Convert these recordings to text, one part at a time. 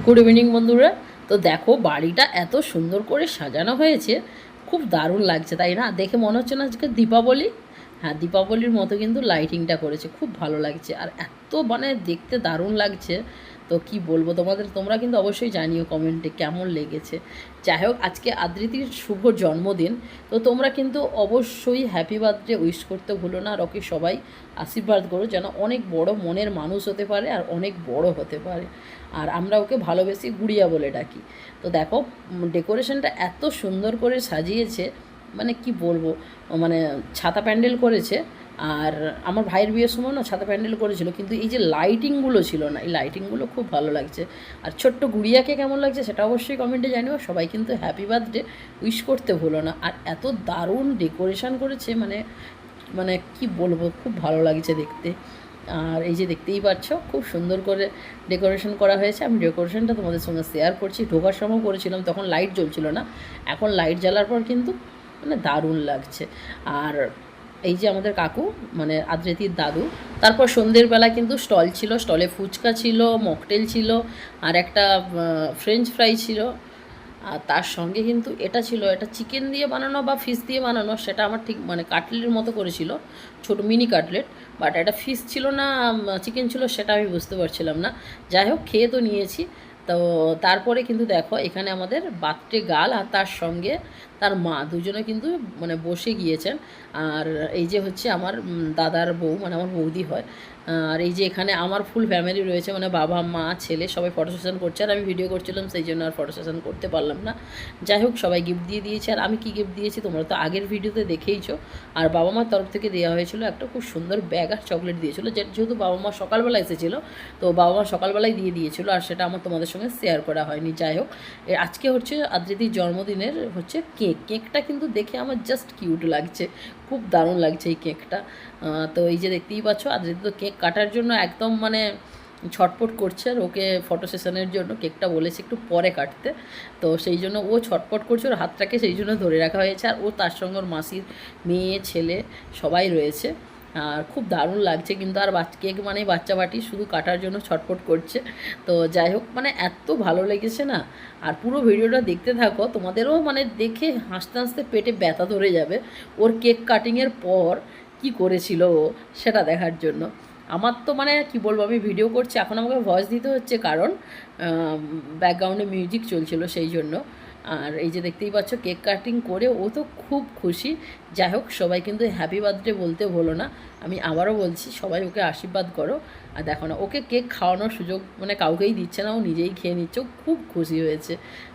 Good evening বন্ধুরা। তো দেখো বাড়িটা এত সুন্দর করে সাজানো হয়েছে, খুব দারুণ লাগছে তাই না? দেখে মনে হচ্ছে না আজকে দীপাবলি? হ্যাঁ, দীপাবলির মতো কিন্তু লাইটিংটা করেছে, খুব ভালো লাগছে আর এত মানে দেখতে দারুণ লাগছে। তো কি বলবো তোমাদের, তোমরা কিন্তু অবশ্যই জানিও কমেন্টে কেমন লেগেছে। যাই হোক, আজকে আদ্রিতির শুভ জন্মদিন, তো তোমরা কিন্তু অবশ্যই হ্যাপি বার্থডে উইশ করতে ভুলো না। আর ওকে সবাই আশীর্বাদ করো যেন অনেক বড় মনের মানুষ হতে পারে আর অনেক বড় হতে পারে। আর আমরা ওকে ভালোবেসে গুড়িয়া বলে ডাকি। তো দেখো ডেকোরেশনটা এত সুন্দর করে সাজিয়েছে, মানে কি বলবো, মানে ছাতা প্যান্ডেল করেছে। আর আমার ভাইয়ের বিয়ের সময় না ছাতা প্যান্ডেল করেছিল, কিন্তু এই যে লাইটিংগুলো ছিল না, এই লাইটিংগুলো খুব ভালো লাগছে। আর ছোট্ট গুড়িয়াকে কেমন লাগছে সেটা অবশ্যই কমেন্টে জানিও। সবাই কিন্তু হ্যাপি বার্থডে উইশ করতে ভুলো না। আর এত দারুণ ডেকোরেশন করেছে, মানে মানে কি বলবো, খুব ভালো লাগছে দেখতে। আর এই যে দেখতেই পাচ্ছ খুব সুন্দর করে ডেকোরেশন করা হয়েছে। আমি ডেকোরেশনটা তোমাদের সঙ্গে শেয়ার করছি। ঢোকার সময় করেছিলাম, তখন লাইট জ্বলছিল না, এখন লাইট জ্বালার পর কিন্তু মানে দারুণ লাগছে। আর এই যে আমাদের কাকু, মানে আদ্রিতির দাদু, তারপর সন্ধ্যের বেলা কিন্তু স্টল ছিল, স্টলে ফুচকা ছিল, মকটেল ছিল, আর একটা ফ্রেঞ্চ ফ্রাই ছিল। আর তার সঙ্গে কিন্তু এটা ছিল, এটা চিকেন দিয়ে বানানো বা ফিশ দিয়ে বানানো সেটা আমার ঠিক মানে কাটলেটের মতো করেছিল, ছোট মিনি কাটলেট। বাট এটা ফিশ ছিল না চিকেন ছিল সেটা আমি বুঝতে পারছিলাম না। যাই হোক, খেয়ে তো নিয়েছি। তো তারপরে কিন্তু দেখো এখানে আমাদের বার্থডে গার্ল আর তার সঙ্গে তার মা দুজনে কিন্তু মানে বসে গিয়েছেন। আর এই যে হচ্ছে আমার দাদার বউ, মানে আমার বৌদি হয়। আর এই যে এখানে আমার ফুল ফ্যামিলি রয়েছে, মানে বাবা মা ছেলে সবাই ফটো সেশন করছে। আর আমি ভিডিও করছিলাম, সেই জন্য আর ফটো সেশন করতে পারলাম না। যাই হোক, সবাই গিফট দিয়ে দিয়েছে। আর আমি কী গিফট দিয়েছি তোমরা তো আগের ভিডিওতে দেখেইছো। আর বাবা মার তরফ থেকে দেওয়া হয়েছিল একটা খুব সুন্দর ব্যাগ আর চকলেট দিয়েছিলো, যেহেতু বাবা মা সকালবেলা এসেছিলো, তো বাবা মা সকালবেলায় দিয়ে দিয়েছিলো, আর সেটা আমার তোমাদের সঙ্গে শেয়ার করা হয়নি। যাই হোক, আজকে হচ্ছে আদ্রিতির জন্মদিনের হচ্ছে কেকটা কিন্তু দেখে আমার জাস্ট কিউট লাগছে, খুব দারুণ লাগছে এই কেকটা। তো এই যে দেখতেই পাচ্ছ আদ্রিতি তো কেক কাটার জন্য একদম মানে ছটপট করছে। আর ওকে ফটো সেশনের জন্য কেকটা বলেছে একটু পরে কাটতে, তো সেই জন্য ও ছটপট করছে, ওর হাতটাকে সেই জন্য ধরে রাখা হয়েছে। আর ও তার সঙ্গে ওর মাসির মেয়ে ছেলে সবাই রয়েছে। আর খুব দারুণ লাগছে কিন্তু। আর কেক মানে বাচ্চা বাটি শুধু কাটার জন্য ছটফট করছে। তো যাই হোক, মানে এত ভালো লেগেছে না। আর পুরো ভিডিওটা দেখতে থাকো, তোমাদেরও মানে দেখে হাসতে হাসতে পেটে ব্যথা ধরে যাবে ওর কেক কাটিংয়ের পর কি করেছিল ও, সেটা দেখার জন্য। আমার তো মানে কি বলবো, আমি ভিডিও করছি এখন আমাকে ভয়েস দিতে হচ্ছে, কারণ ব্যাকগ্রাউন্ডে মিউজিক চলছিল সেই জন্য। আর এই যে দেখতেই পাচ্ছ কেক কাটিং করে ও তো খুব খুশি। যাই হোক, সবাই কিন্তু হ্যাপি বার্থডে বলতে হলো না, আমি আবারও বলছি সবাই ওকে আশীর্বাদ করো। আর দেখো না, ওকে কেক খাওয়ানোর সুযোগ মানে কাউকেই দিচ্ছে না, ও নিজেই খেয়ে নিচ্ছে, ও খুব খুশি হয়েছে।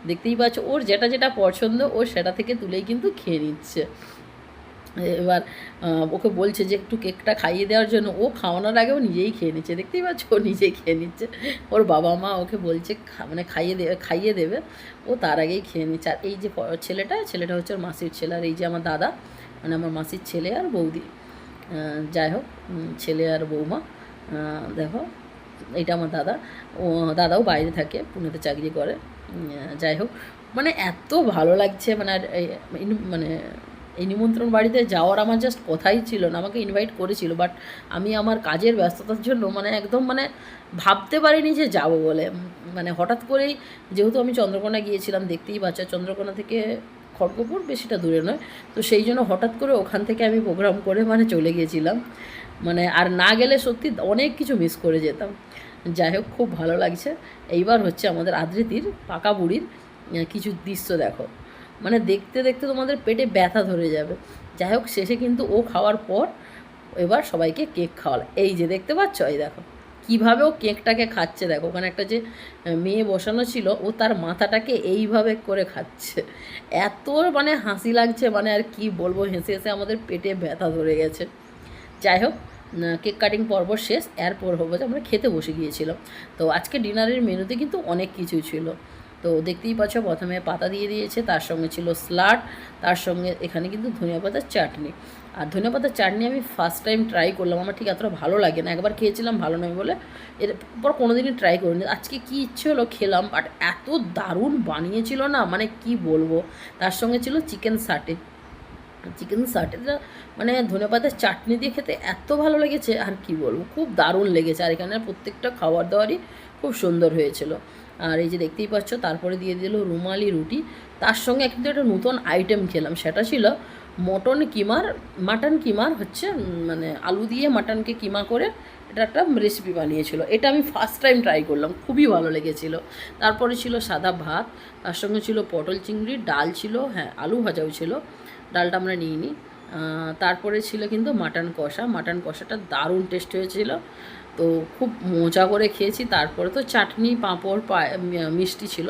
দেখতেই পাচ্ছ ওর যেটা যেটা পছন্দ ও সেটা থেকে তুলেই কিন্তু খেয়ে নিচ্ছে। এবার ওকে বলছে যে একটু কেকটা খাইয়ে দেওয়ার জন্য, ও খাওয়ানোর আগেও নিজেই খেয়ে নিচ্ছে। দেখতেই পাচ্ছ ও নিজেই খেয়ে নিচ্ছে, ওর বাবা মা ওকে বলছে মানে খাইয়ে দেবে, ও তার আগেই খেয়ে নিচ্ছে। আর এই যে ছেলেটা হচ্ছে ওর মাসির ছেলে। আর এই যে আমার দাদা, মানে আমার মাসির ছেলে আর বৌদি। যাই হোক, ছেলে আর বৌমা। দেখো এটা আমার দাদা, ও দাদাও বাইরে থাকে, পুনেতে চাকরি করে। যাই হোক, মানে এত ভালো লাগছে, মানে আর মানে এই নিমন্ত্রণ বাড়িতে যাওয়ার আমার জাস্ট কথাই ছিল না। আমাকে ইনভাইট করেছিল, বাট আমি আমার কাজের ব্যস্ততার জন্য মানে একদম মানে ভাবতে পারিনি যে যাব বলে। মানে হঠাৎ করেই, যেহেতু আমি চন্দ্রকোনা গিয়েছিলাম, দেখতেই পাচ্ছ চন্দ্রকোনা থেকে খড়গপুর বেশিটা দূরে নয়, তো সেই জন্য হঠাৎ করে ওখান থেকে আমি প্রোগ্রাম করে মানে চলে গিয়েছিলাম। মানে আর না গেলে সত্যি অনেক কিছু মিস করে যেতাম। যাই হোক, খুব ভালো লাগছে। এইবার হচ্ছে আমাদের আদ্রিতির পাকা বুড়ির কিছু দৃশ্য দেখো, মানে দেখতে দেখতে তোমাদের পেটে ব্যথা ধরে যাবে। যাই হোক, শেষে কিন্তু ও খাওয়ার পর এবার সবাইকে কেক খাওয়ালো। এই যে দেখতে পাচ্ছ, এই দেখো কীভাবে ও কেকটাকে খাচ্ছে। দেখো ওখানে একটা যে মেয়ে বসানো ছিল, ও তার মাথাটাকে এইভাবে করে খাচ্ছে। এত মানে হাসি লাগছে, মানে আর কি বলবো, হেসে হেসে আমাদের পেটে ব্যথা ধরে গেছে। যাই হোক, কেক কাটিং পর্ব শেষ, এরপর হবো যে আমরা খেতে বসে গিয়েছিলাম। তো আজকে ডিনারের মেনুতে কিন্তু অনেক কিছুই ছিল। তো দেখতেই পাচ্ছ প্রথমে পাতা দিয়ে দিয়েছে, তার সঙ্গে ছিল স্যালাড, তার সঙ্গে এখানে কিন্তু ধনিয়া পাতার চাটনি। আর ধনিয়া পাতার চাটনি আমি ফার্স্ট টাইম ট্রাই করলাম, আমার ঠিক এতটা ভালো লাগে না, একবার খেয়েছিলাম ভালো নয় বলে, এরপর কোনো দিনই ট্রাই করিনি। আজকে কী ইচ্ছে হলো খেলাম, বাট এত দারুণ বানিয়েছিল না, মানে কি বলবো। তার সঙ্গে ছিল চিকেন সাটেটা, মানে ধনেপাতার চাটনি দিয়ে খেতে এত ভালো লেগেছে আর কি বলবো, খুব দারুণ লেগেছে। আর এখানে প্রত্যেকটা খাবার দাবারই খুব সুন্দর হয়েছিল। আর এই যে দেখতেই পাচ্ছ তারপরে দিয়ে দিল রুমালি রুটি, তার সঙ্গে কিন্তু একটা নতুন আইটেম খেলাম, সেটা ছিল মাটন কিমার হচ্ছে মানে আলু দিয়ে মাটনকে কিমা করে এটা একটা রেসিপি বানিয়েছিল। এটা আমি ফার্স্ট টাইম ট্রাই করলাম, খুবই ভালো লেগেছিল। তারপরে ছিল সাদা ভাত, তার সঙ্গে ছিল পটল চিংড়ি, ডাল ছিল, হ্যাঁ আলু ভাজাও ছিল, ডালটা আমরা নিইনি। তারপরে ছিল কিন্তু মাটন কষাটা দারুণ টেস্ট হয়েছিল, তো খুব মজা করে খেয়েছি। তারপরে তো চাটনি পাঁপড় মিষ্টি ছিল।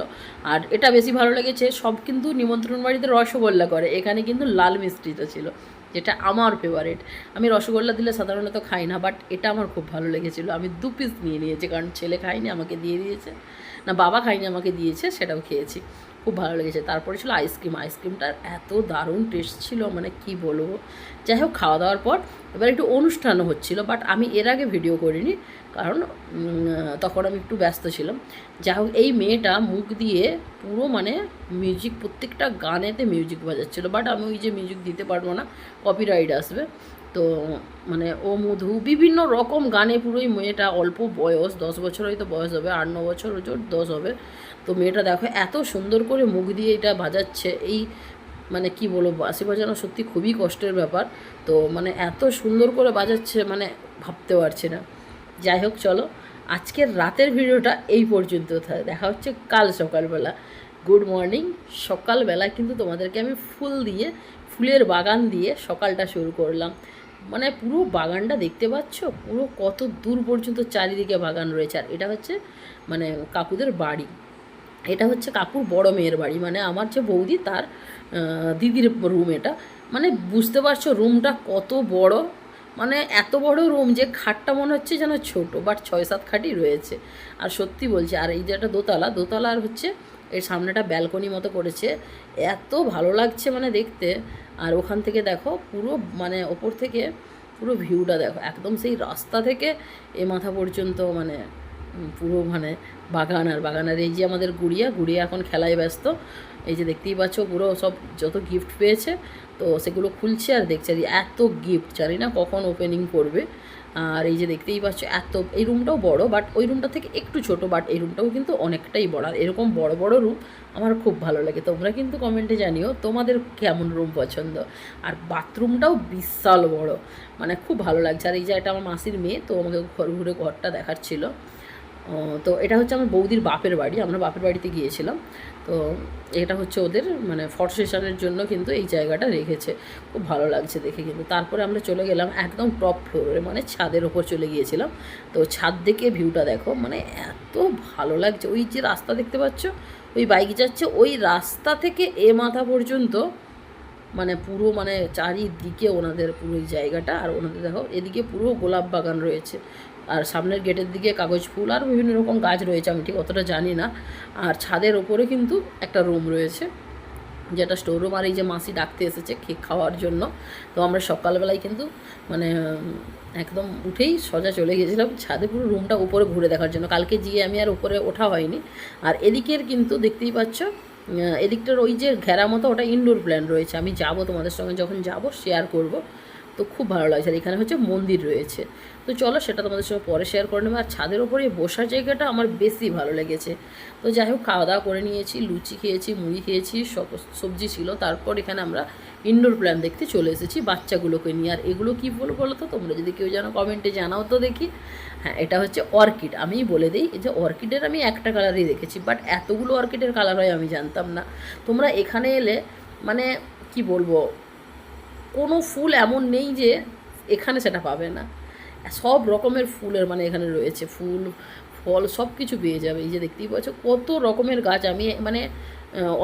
আর এটা বেশি ভালো লেগেছে, সব কিন্তু নিমন্ত্রণ বাড়িতে রসগোল্লা করে, এখানে কিন্তু লাল মিষ্টিটা ছিল, যেটা আমার ফেভারিট। আমি রসগোল্লা দিলে সাধারণত খাই না, বাট এটা আমার খুব ভালো লেগেছিলো। আমি 2 পিস নিয়ে নিয়েছি, কারণ ছেলে খায়নি, আমাকে দিয়ে দিয়েছে, না বাবা খায়নি আমাকে দিয়েছে, সেটাও খেয়েছি, খুব ভালো লেগেছে। তারপরে ছিল আইসক্রিমটার এত দারুণ টেস্ট ছিল, মানে কি বলবো। যাই হোক, খাওয়া দাওয়ার পর এবার একটু অনুষ্ঠানও হচ্ছিলো, বাট আমি এর আগে ভিডিও করিনি, কারণ তখন আমি একটু ব্যস্ত ছিলাম। যাই হোক, এই মেয়েটা মুখ দিয়ে পুরো মানে মিউজিক, প্রত্যেকটা গানেতে মিউজিক বাজাচ্ছিলো, বাট আমি ওই যে মিউজিক দিতে পারবো না, কপিরাইট আসবে। তো মানে ও মধু বিভিন্ন রকম গানে পুরোই মেয়েটা, অল্প বয়স 10 বছর হয়তো বয়স হবে, 8-9 বছর জোর 10 হবে। তো মেয়েটা দেখো এত সুন্দর করে মুখ দিয়ে এটা বাজাচ্ছে, এই মানে কি বলবো, বাঁশি বাজানো সত্যি খুবই কষ্টের ব্যাপার। তো মানে এত সুন্দর করে বাজাচ্ছে, মানে ভাবতে পারছি না। যাই হোক, চলো আজকের রাতের ভিডিওটা এই পর্যন্ত, দেখা হচ্ছে কাল সকালবেলা। Good morning. সকালবেলা কিন্তু তোমাদেরকে আমি ফুলের বাগান দিয়ে সকালটা শুরু করলাম। মানে পুরো বাগানটা দেখতে পাচ্ছ, পুরো কত দূর পর্যন্ত চারিদিকে বাগান রয়েছে। আর এটা হচ্ছে মানে কাকুদের বাড়ি, এটা হচ্ছে কাকুর বড় মেয়ের বাড়ি, মানে আমার যে বৌদি তার দিদির রুম এটা। মানে বুঝতে পারছো রুমটা কত বড়, মানে এত বড় রুম যে খাটটা মনে হচ্ছে যেন ছোট, বাট 6-7 খাটই রয়েছে। আর সত্যি বলছি, আর এই যে একটা দোতলা আর হচ্ছে এর সামনেটা ব্যালকনি মতো করেছে, এত ভালো লাগছে মানে দেখতে। আর ওখান থেকে দেখো পুরো মানে ওপর থেকে পুরো ভিউটা দেখো, একদম সেই রাস্তা থেকে এ মাথা পর্যন্ত, মানে পুরো মানে বাগান আর বাগান। আর এই যে আমাদের গুড়িয়া এখন খেলায় ব্যস্ত, এই যে দেখতেই পাচ্ছ পুরো সব যত গিফট পেয়েছে তো সেগুলো খুলছে আর দেখছে। আর এত গিফট জানি না কখন ওপেনিং করবে। আর এই যে দেখতেই পাচ্ছ এই রুমটাও বড়, বাট ওই রুমটা থেকে একটু ছোট, বাট এই রুমটাও কিন্তু অনেকটাই বড়। আর এরকম বড় বড় রুম আমার খুব ভালো লাগে, তোমরা কিন্তু কমেন্টে জানিও তোমাদের কেমন রুম পছন্দ। আর বাথরুমটাও বিশাল বড়, মানে খুব ভালো লাগছে। আর এই যে এটা আমার মাসির মেয়ে, তো আমাকে ঘুরে ঘরটা দেখাচ্ছিল। তো এটা হচ্ছে আমার বৌদির বাপের বাড়ি, আমরা বাপের বাড়িতে গিয়েছিলাম। তো এটা হচ্ছে ওদের মানে ফটো সেশনের জন্য কিন্তু এই জায়গাটা রেখেছে, খুব ভালো লাগছে দেখে কিন্তু। তারপরে আমরা চলে গেলাম একদম টপ ফ্লোরে, মানে ছাদের ওপর চলে গিয়েছিলাম। তো ছাদ থেকে ভিউটা দেখো, মানে এত ভালো লাগছে। ওই যে রাস্তা দেখতে পাচ্ছ, ওই বাইক যাচ্ছে, ওই রাস্তা থেকে এ মাথা পর্যন্ত মানে পুরো মানে চারিদিকে ওনাদের পুরো এই জায়গাটা। আর ওনাদের দেখো এদিকে পুরো গোলাপ বাগান রয়েছে, আর সামনের গেটের দিকে কাগজ ফুল আর বিভিন্ন রকম গাছ রয়েছে, আমি ঠিক অতটা জানি না। আর ছাদের ওপরে কিন্তু একটা রুম রয়েছে, যেটা স্টোর রুম। আর এই যে মাসি ডাকতে এসেছে কেক খাওয়ার জন্য। তো আমরা সকালবেলায় কিন্তু মানে একদম উঠেই সোজা চলে গেছিলাম ছাদে, পুরো রুমটা উপরে ঘুরে দেখার জন্য। কালকে গিয়ে আমি আর উপরে ওঠা হয়নি। আর এদিকের কিন্তু দেখতেই পাচ্ছ, এদিকটার ওই যে ঘেরা মতো, ওটা ইনডোর প্ল্যান রয়েছে। আমি যাব তোমাদের সঙ্গে যখন যাব শেয়ার করব। তো খুব ভালো লাগছে। আর এখানে হচ্ছে মন্দির রয়েছে, তো চলো সেটা তোমাদের সঙ্গে পরে শেয়ার করে নেবো। আর ছাদের ওপরে বসার জায়গাটা আমার বেশি ভালো লেগেছে। তো যাই হোক, খাওয়া দাওয়া করে নিয়েছি, লুচি খেয়েছি, মুড়ি খেয়েছি, সবজি ছিল। তারপর এখানে আমরা ইনডোর প্ল্যান দেখতে চলে এসেছি বাচ্চাগুলোকে নিয়ে। আর এগুলো কী বলো তো তোমরা যদি কেউ জানো কমেন্টে জানাও তো দেখি। হ্যাঁ, এটা হচ্ছে অর্কিড। আমিই বলে দিই, এই যে অর্কিডের আমি একটা কালারই দেখেছি, বাট এতগুলো অর্কিডের কালার হয় আমি জানতাম না। তোমরা এখানে এলে মানে কি বলবো, কোনো ফুল এমন নেই যে এখানে সেটা পাবে না। সব রকমের ফুলের মানে এখানে রয়েছে, ফুল ফল সব কিছু পেয়ে যাবে। এই যে দেখতেই পাচ্ছ কত রকমের গাছ, আমি মানে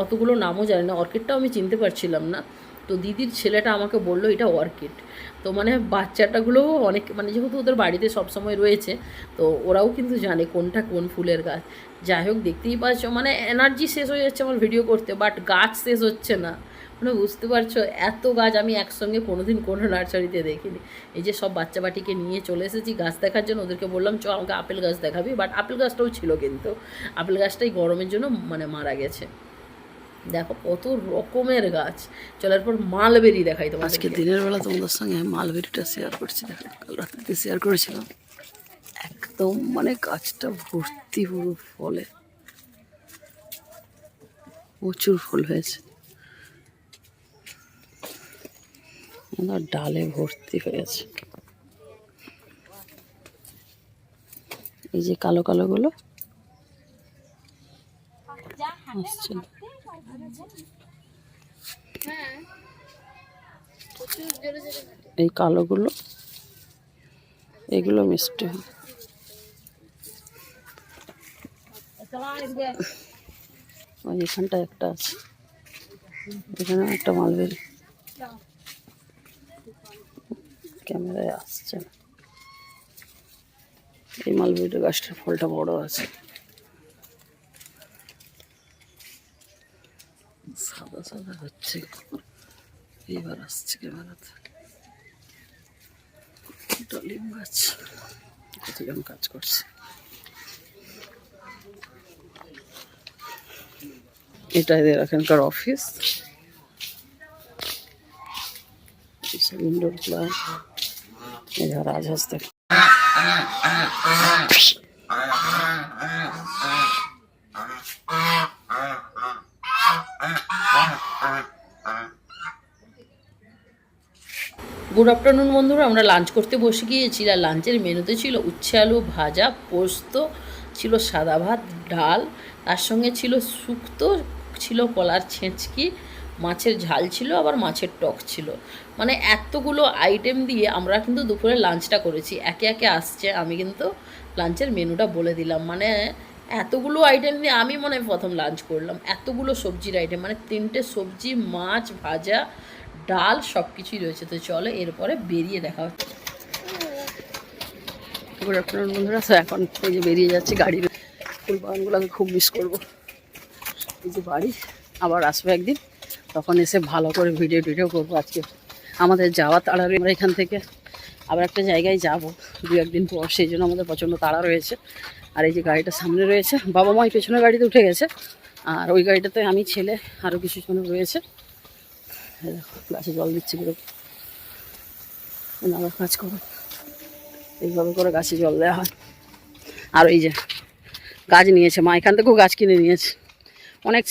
অতগুলো নামও জানি না, অর্কিডটাও আমি চিনতে পারছিলাম না। তো দিদির ছেলেটা আমাকে বললো এটা অর্কিড। তো মানে বাচ্চাটাগুলোও অনেক মানে যেহেতু ওদের বাড়িতে সবসময় রয়েছে, তো ওরাও কিন্তু জানে কোনটা কোন ফুলের গাছ। যাই হোক, দেখতেই পাচ্ছ মানে এনার্জি শেষ হয়ে যাচ্ছে আমার ভিডিও করতে, বাট গাছ শেষ হচ্ছে না। মানে বুঝতে পারছো এত গাছ আমি একসঙ্গে কোনোদিন কোনো নার্সারিতে দেখিনি। এই যে সব বাচ্চা বাটিকে নিয়ে চলে এসেছি গাছ দেখার জন্য। ওদেরকে বললাম চ আমাকে আপেল গাছ দেখাবি, বাট আপেল গাছটাও ছিল, কিন্তু আপেল গাছটাই গরমের জন্য মানে মারা গেছে। দেখো কত রকমের গাছ। চলার পর মালবেরি দেখাই তোমার। আজকে দিনের বেলা তোমাদের সঙ্গে মালবেরিটা শেয়ার করছি। দেখো কাল রাত্রিতে শেয়ার করেছিলাম, একদম মানে গাছটা ভর্তি পুরো ফলে, প্রচুর ফুল হয়েছে, ডালে ভর্তি হয়েছে। এই যে কালো কালো গুলো আসছে না। এই কালোগুলো, এগুলো মিষ্টি হয়। ওই এখানটা একটা আছে, এখানে একটা মালবেরি, ক্যামেরায় আসছে না। এই মালবেরি গাছটার ফলটা বড় আছে, সাদা সাদা হচ্ছে, এবার আসছে ক্যামেরাতে। ডালিম গাছ, কতজন কাজ করছে। এটা এদের এখানকার অফিস, ইনডোর প্ল্যান। এরা রাজহাঁস দেখে। গুড আফটারনুন বন্ধুরা, আমরা লাঞ্চ করতে বসে গিয়েছি। আর লাঞ্চের মেনুতে ছিল উচ্ছে আলু ভাজা, পোস্ত ছিল, সাদা ভাত, ডাল, তার সঙ্গে ছিল শুক্তো, ছিল কলার ছেঁচকি, মাছের ঝাল ছিল, আবার মাছের টক ছিল। মানে এতগুলো আইটেম দিয়ে আমরা কিন্তু দুপুরে লাঞ্চটা করেছি। একে একে আসছে, আমি কিন্তু লাঞ্চের মেনুটা বলে দিলাম। মানে এতগুলো আইটেম দিয়ে আমি মনে হয় প্রথম লাঞ্চ করলাম। এতগুলো সবজির আইটেম, মানে 3টে সবজি, মাছ ভাজা, ডাল, সব কিছুই রয়েছে। তো চলো এরপরে বেরিয়ে দেখা হচ্ছে। গুড আফটারনুন বন্ধুরা, তো এখন এই যে বেরিয়ে যাচ্ছি। গাড়ির ফুল বাগানগুলোকে খুব মিস করবো। এই যে বাড়ি, আবার আসবো একদিন, তখন এসে ভালো করে ভিডিও করবো। আজকে আমাদের যাওয়া তাড়াতাড়ি, আমরা এখান থেকে আবার একটা জায়গায় যাব 2-1 দিন পর, সেই জন্য আমাদের প্রচণ্ড তাড়া রয়েছে। আর এই যে গাড়িটা সামনে রয়েছে, বাবা মাই পেছনের গাড়িতে উঠে গেছে, আর ওই গাড়িটাতে আমি, ছেলে, আরও কিছু জন রয়েছে। গাছে জল দিচ্ছি পুরো, আবার কাজ করো, এইভাবে করে গাছে জল দেওয়া হয়। আর ওই যে গাছ নিয়েছে মা, এখান থেকেও গাছ কিনে নিয়েছে অনেক,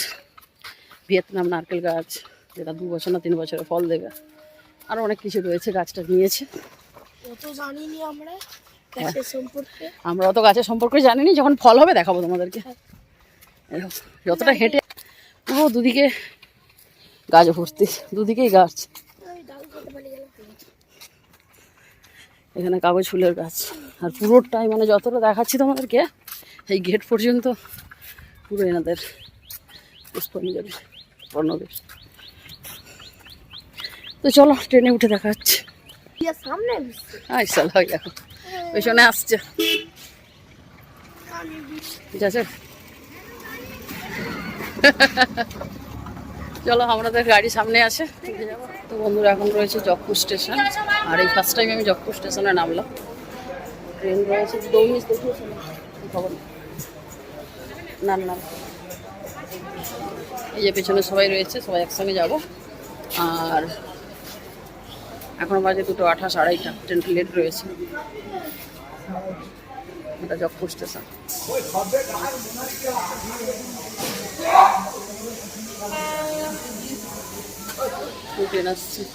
ভিয়েতনাম নারকেল গাছ, যেটা 2 বছর না 3 বছরে ফল দেবে। আরও অনেক কিছু রয়েছে, গাছটা নিয়েছে। আমরা অত গাছের সম্পর্কে জানিনি, যখন ফল হবে দেখাবো তোমাদেরকে। যতটা হেঁটে পুরো দুদিকে গাছ ভর্তি, দুদিকেই গাছ। এখানে কাগজ ফুলের গাছ, আর পুরোটাই মানে যতটা দেখাচ্ছি তোমাদেরকে, এই গেট পর্যন্ত পুরো এনাদের পুষ্পাঞ্জলি বর্ণবেশ। তো চলো ট্রেনে উঠে দেখা যাচ্ছে। দেখো পেছনে আসছে, ঠিক আছে। চলো, আমাদের গাড়ি সামনে আছে। তো বন্ধুরা, এখন রয়েছে জগপুর স্টেশন, আর এই ফার্স্ট টাইম আমি জগপুর স্টেশনে নামলাম। ট্রেন রয়েছে, দৌড়িস দেখিয়েছে খবর না না। এই যে পেছনে সবাই রয়েছে, সবাই একসঙ্গে যাব। আর এখন বাজে 2:28, 2:30, ট্রেনটা লেট রয়েছে। এটা জগপুর স্টেশন।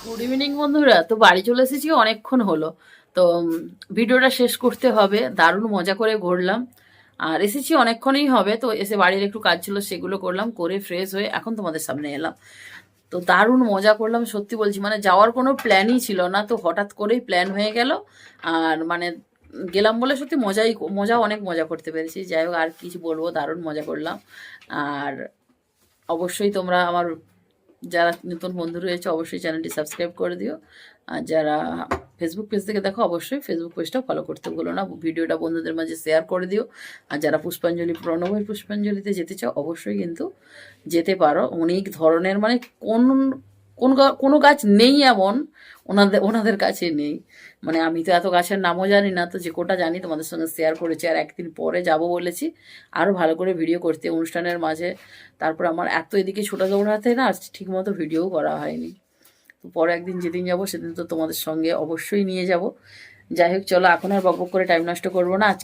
গুড ইভিনিং বন্ধুরা, তো বাড়ি চলে এসেছি অনেকক্ষণ হলো। তো ভিডিওটা শেষ করতে হবে। দারুণ মজা করে ঘুরলাম, আর এসেছি অনেকক্ষণই হবে। তো এসে বাড়ির একটু কাজ ছিল, সেগুলো করলাম, করে ফ্রেশ হয়ে এখন তোমাদের সামনে এলাম। তো দারুণ মজা করলাম, সত্যি বলছি। মানে যাওয়ার কোনো প্ল্যানই ছিল না, তো হঠাৎ করেই প্ল্যান হয়ে গেল। আর মানে গেলাম বলে সত্যি অনেক মজা করতে পেরেছি। যাই হোক, আর কিছু বলবো, দারুণ মজা করলাম। আর অবশ্যই তোমরা আমার যারা নতুন বন্ধু রয়েছে, অবশ্যই চ্যানেলটি সাবস্ক্রাইব করে দিও। আর যারা ফেসবুক পেজ থেকে দেখো, অবশ্যই ফেসবুক পেজটা ফলো করতে ভুলো না। ভিডিওটা বন্ধুদের মাঝে শেয়ার করে দিও। আর যারা পুষ্পাঞ্জলি, প্রণবের পুষ্পাঞ্জলিতে যেতে চাও, অবশ্যই কিন্তু যেতে পারো। অনেক ধরনের, মানে কোনো গাছ নেই এমন ওনাদের কাছে নেই। মানে আমি তো এত গাছের নামও জানি না, তো যে কোটা জানি তোমাদের সঙ্গে শেয়ার করেছি। আর একদিন পরে যাব বলেছি, আরও ভালো করে ভিডিও করতে অনুষ্ঠানের মাঝে। তারপর আমার এত এদিকে ছোটা দৌড়াতে না, ঠিকমতো ভিডিও করা হয়নি। তো পরে একদিন যেদিন যাব সেদিন তো তোমাদের সঙ্গে অবশ্যই নিয়ে যাব। যাই হোক, চলো এখন আর বকবক করে টাইম নষ্ট করবো না। আজ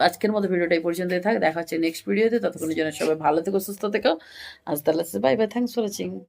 আজকের মতো ভিডিওটা এই পর্যন্তই থাক। দেখা হচ্ছে নেক্সট ভিডিওতে। ততক্ষণের জন্য সবাই ভালো থেকো, সুস্থ থেকো। আজ তাহলে bye bye, thanks for watching.